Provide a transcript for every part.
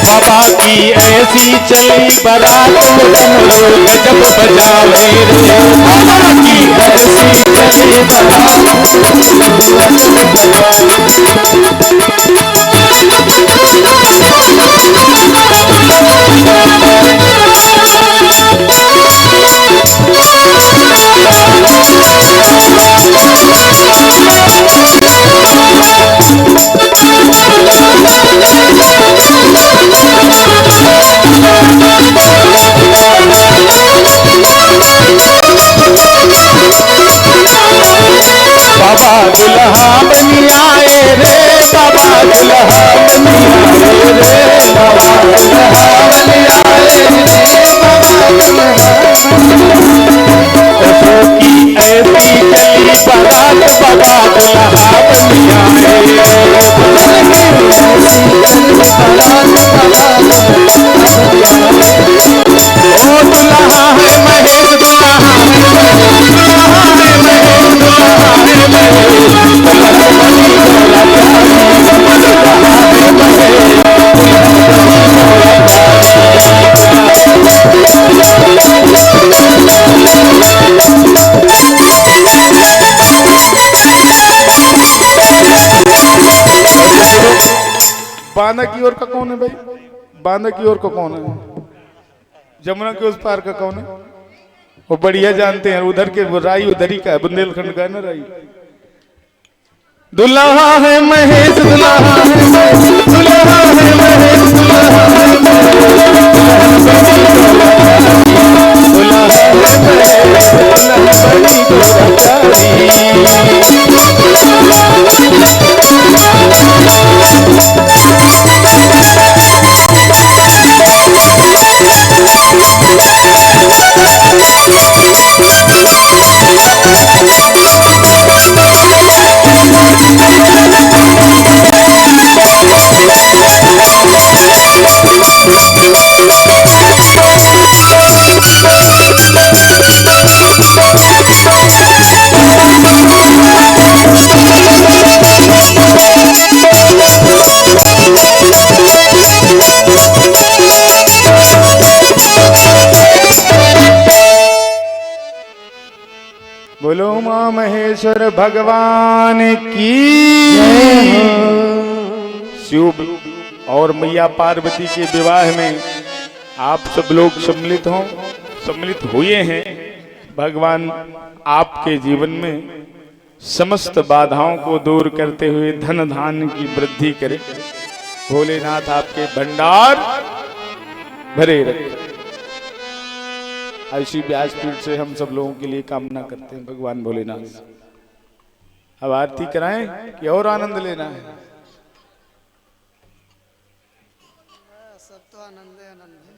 बाबा की ऐसी चली बारात गजब बजावे रे। बाबा की ऐसी चली बारात बाबा दुल्हा बनी आए रे। बाबा दुल्हा बनी आए रे। बाबा दुल्हा बनी आए रे। बाबा दुल्हा की ऐसी चली बारात। बाबा दुल्हा बनी आए रे। ओ दुल्हा है महेश, दुल्हा है महेश, दुल्हा है महेश, दुल्हा है महेश। बांदा की ओर का कौन है भाई? बांदा की ओर का कौन है? जमुना के उस पार का कौन है? वो बढ़िया जानते हैं। उधर के राई उधर ही का है, बुंदेलखंड का है ना राई। दुल्हा है महेश, दुल्हा है महेश, दुल्हा है महेश, दुल्हा है महेश, दुल्हा है महेश, बड़ी गोरचारी। बोलो मां महेश्वर भगवान की। शिव और मैया पार्वती के विवाह में आप सब लोग सम्मिलित हुए हैं। भगवान आपके जीवन में समस्त बाधाओं को दूर करते हुए धन धान्य की वृद्धि करे। भोलेनाथ आपके भंडार भरे रखे। ऐसी व्यासपीठ से हम सब लोगों के लिए कामना करते हैं भगवान भोलेनाथ। अब आरती कराएं कि और आनंद लेना है? सब तो आनंद है, आनंद है।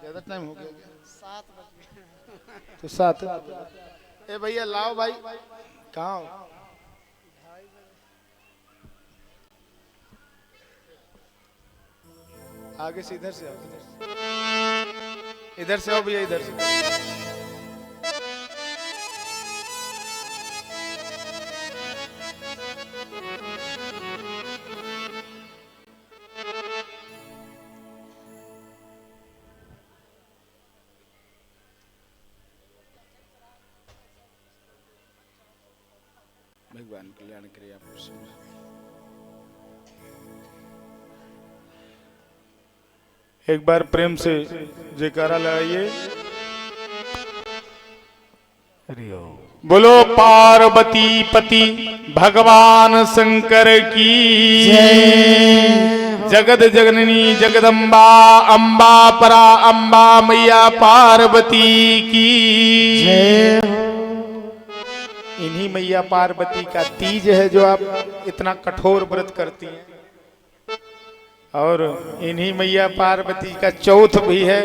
ज्यादा टाइम हो गया? 7 बज गए तो 7। ए भैया लाओ भाई। कहाँ हो? आगे से इधर से आओ, इधर से आओ भैया, इधर से। भगवान कल्याण करे आप। एक बार प्रेम से जयकारा लगाइए। बोलो पार्वती पति भगवान शंकर की जय। जगत जननी जगदम्बा अम्बा परा अम्बा मैया पार्वती की जय इन्हीं मैया पार्वती का तीज है जो आप इतना कठोर व्रत करती हैं, और इन्हीं मैया पार्वती का चौथ भी है,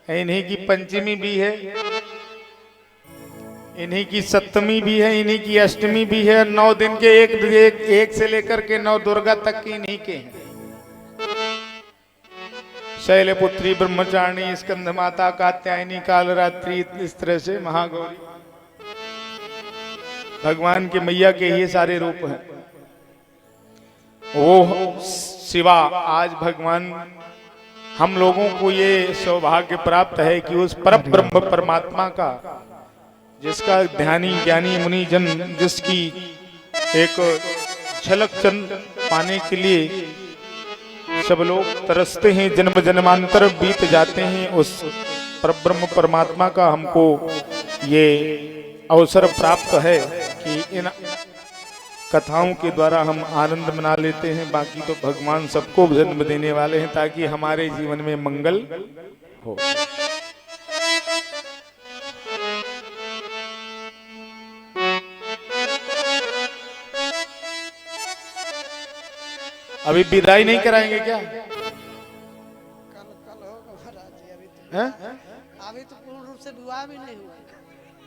इन्हीं की पंचमी भी है, इन्हीं की सप्तमी भी है, इन्हीं की अष्टमी भी है। 9 दिन के एक से लेकर के 9 दुर्गा तक की इन्हीं के हैं। शैलपुत्री ब्रह्मचारिणी स्कंद माता कात्यायनी कालरात्रि, इस तरह से महागौरी भगवान के मैया के ये सारे रूप हैं। वो शिवा आज भगवान हम लोगों को ये सौभाग्य प्राप्त है कि उस परम ब्रह्म परमात्मा का, जिसका ध्यानी ज्ञानी मुनि जन जिसकी एक झलक पाने के लिए सब लोग तरसते हैं, जन्म जन्मांतर बीत जाते हैं, उस परब्रह्म परमात्मा का हमको ये अवसर प्राप्त है कि इन कथाओं के द्वारा हम आनंद मना लेते हैं। बाकी तो भगवान सबको जन्म देने वाले हैं ताकि हमारे जीवन में मंगल हो। अभी विदाई नहीं कराएंगे क्या? कल कल होगा महाराज जी। अभी तो पूर्ण रूप से विवाह भी नहीं हुआ।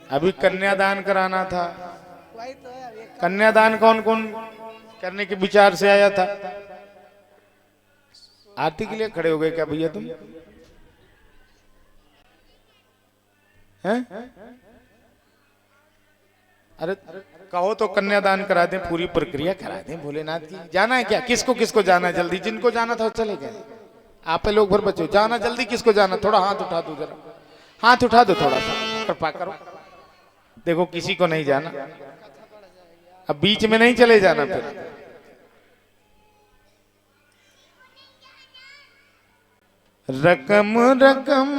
अभी कन्यादान कराना था। वही तो है अभी। कन्यादान कौन कौन करने के विचार से आया था? आरती के लिए खड़े हो गए क्या भैया तुम? हैं? अरे कहो तो कन्यादान करा दें, पूरी प्रक्रिया करा दें भोलेनाथ की। जाना है क्या? किसको किसको जाना है जल्दी? जिनको जाना था चले गए। आप लोग भर बच्चों जाना जल्दी, किसको जाना? थोड़ा हाथ उठा दो, जरा हाथ उठा दो, थोड़ा सा कृपा करो। देखो किसी को नहीं जाना, अब बीच में नहीं चले जाना। फिर रकम रकम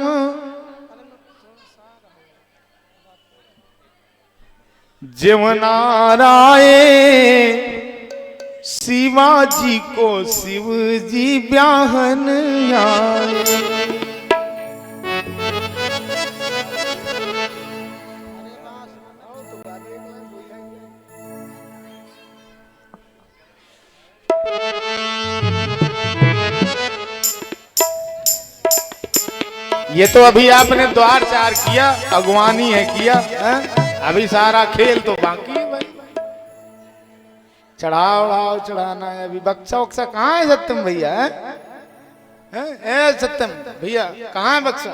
जीवनाराए शिवाजी को शिव जी ब्याहन आए। ये तो अभी आपने द्वार चार किया, अगवानी है किया है? अभी सारा खेल तो बाकी है भाई। चढ़ाओ चढ़ाना है अभी। बक्सा वक्सा कहाँ है सत्यम भैया? सत्यम भैया कहाँ है बक्सा?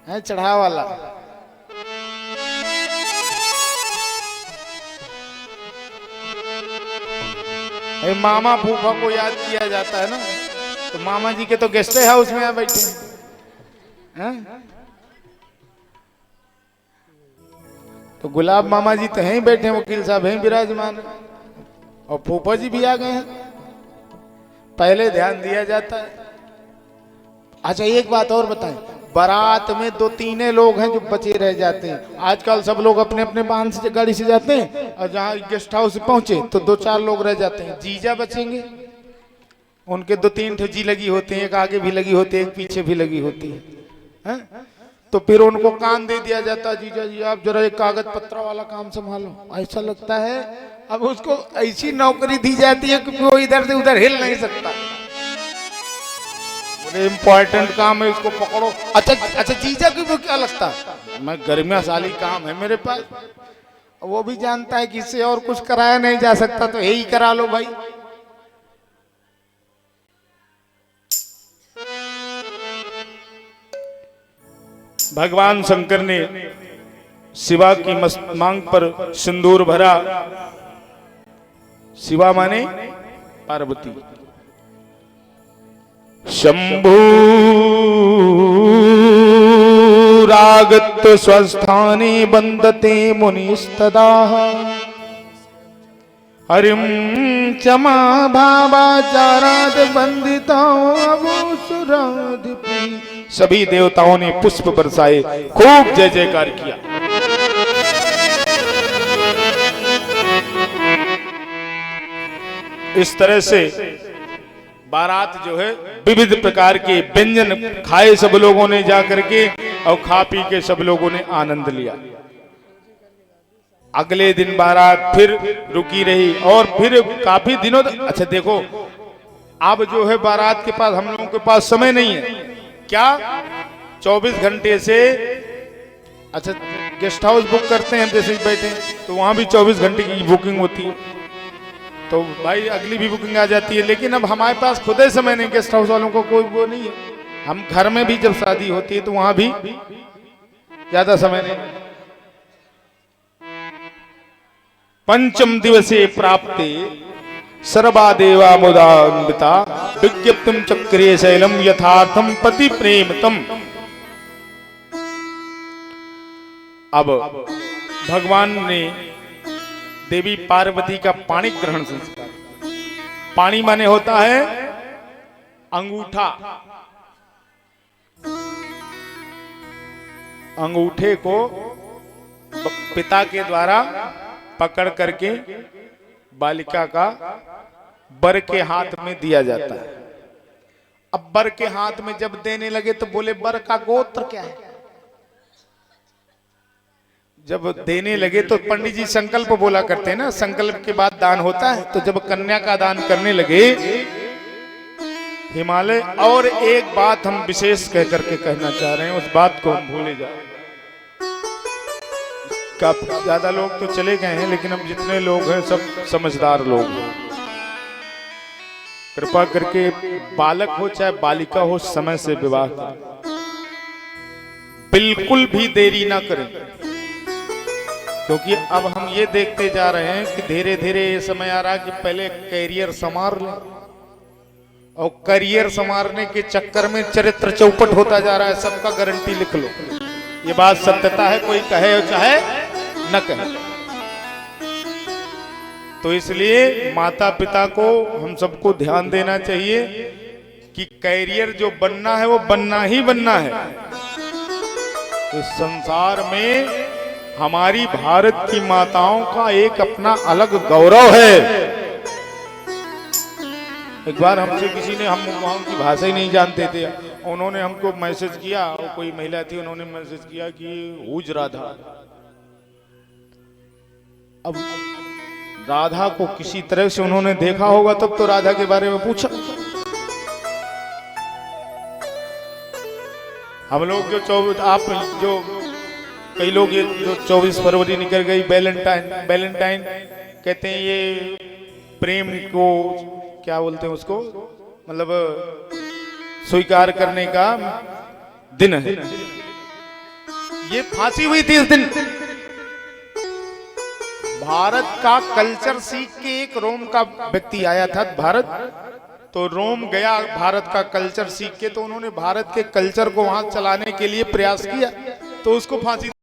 है चढ़ाव वाला। मामा फूफा को याद किया जाता है ना, तो मामा जी के तो गेस्ट हाउस में बैठे हैं। तो गुलाब मामा जी तो हैं बैठे, वकील साहब हैं विराजमान, और फूफा जी भी आ गए हैं। पहले ध्यान दिया जाता है। अच्छा एक बात और बताएं, बारात में 2-3 लोग हैं जो बचे रह जाते हैं। आजकल सब लोग अपने अपने वाहन से गाड़ी से जाते हैं, और जहाँ गेस्ट हाउस पहुंचे तो 2-4 लोग रह जाते हैं। जीजा बचेंगे, उनके 2-3 जी लगी होते हैं, एक आगे भी लगी होती है, एक पीछे भी लगी होती है। तो फिर उनको काम दे दिया जाता है, जीजा जी आप जरा एक कागज पत्र वाला काम संभालो। ऐसा लगता है अब उसको ऐसी नौकरी दी जाती है कि वो इधर से उधर हिल नहीं सकता। बोले इम्पोर्टेंट काम है, इसको पकड़ो। अच्छा जीजा की वो क्या लगता है? मैं गर्मियाशाली काम है मेरे पास। वो भी जानता है कि इससे और कुछ कराया नहीं जा सकता, तो यही करा लो भाई। भगवान शंकर ने शिवा की मांग पर सिंदूर भरा। शिवा माने पार्वती। शंभू रागत स्वस्थाने बंदते मुनिस्तदा हरिम चमा भावाचाराद बंदिता सुराधिपी। सभी देवताओं ने पुष्प बरसाए, खूब जय जयकार किया। इस तरह से बारात जो है विविध प्रकार के व्यंजन खाए सब लोगों ने जा करके और खा पी के सब लोगों ने आनंद लिया। अगले दिन बारात फिर रुकी रही और फिर काफी दिनों तक। अच्छा देखो, अब जो है बारात के पास, हम लोगों के पास समय नहीं है क्या, 24 घंटे से, अच्छा गेस्ट हाउस बुक करते हैं, जैसे बैठे तो वहां भी 24 घंटे की बुकिंग होती है, तो भाई अगली भी बुकिंग आ जाती है। लेकिन अब हमारे पास खुद ही समय नहीं, गेस्ट हाउस वालों को कोई वो नहीं है। हम घर में भी जब शादी होती है तो वहां भी ज्यादा समय नहीं। पंचम दिवसे प्राप्ते सर्वा देवा मुदान्विता विज्ञप्तिम चक्रे शैलम यथार्थम पति प्रेमतम। अब भगवान ने देवी पार्वती का पाणी ग्रहण संस्कार, पाणी माने होता है अंगूठा, अंगूठे को पिता के द्वारा पकड़ करके बालिका का बर के हाथ में दिया जाता है। अब बर के हाथ में जब देने लगे तो बोले बर का गोत्र क्या है। जब देने लगे तो पंडित जी संकल्प बोला करते हैं ना, संकल्प के बाद दान होता है। तो जब कन्या का दान करने लगे हिमालय, और एक बात हम विशेष कह करके कहना चाह रहे हैं, उस बात को हम भूले जा रहे हैं। काफी ज्यादा लोग तो चले गए हैं, लेकिन अब जितने लोग हैं सब समझदार लोग हैं। कृपा करके बालक हो चाहे बालिका हो, समय से विवाह करें, बिल्कुल भी देरी ना करें। क्योंकि अब हम ये देखते जा रहे हैं कि धीरे धीरे ये समय आ रहा है कि पहले करियर संवार लें, और करियर संवारने के चक्कर में चरित्र चौपट होता जा रहा है। सबका गारंटी लिख लो, ये बात सत्यता है, कोई कहे चाहे न कहे। तो इसलिए माता पिता को हम सबको ध्यान देना चाहिए कि करियर जो बनना है वो बनना ही बनना है। इस संसार में हमारी भारत की माताओं का एक अपना अलग गौरव है। एक बार हमसे किसी ने, हम वहां की भाषा ही नहीं जानते थे, उन्होंने हमको मैसेज किया, और कोई महिला थी, उन्होंने मैसेज किया कि हुज राधा। अब राधा को किसी तरह से उन्होंने देखा होगा, तब तो राधा के बारे में पूछा। हम लोग जो कई लोग ये जो 24 फरवरी निकल गई, वैलेंटाइन कहते हैं, ये प्रेम को क्या बोलते हैं उसको, मतलब स्वीकार करने का दिन है। ये फांसी हुई थी इस दिन। भारत का कल्चर सीख के एक रोम का व्यक्ति आया था भारत, तो रोम गया भारत का कल्चर सीख के, तो उन्होंने भारत के कल्चर को वहां चलाने के लिए प्रयास किया, तो उसको फांसी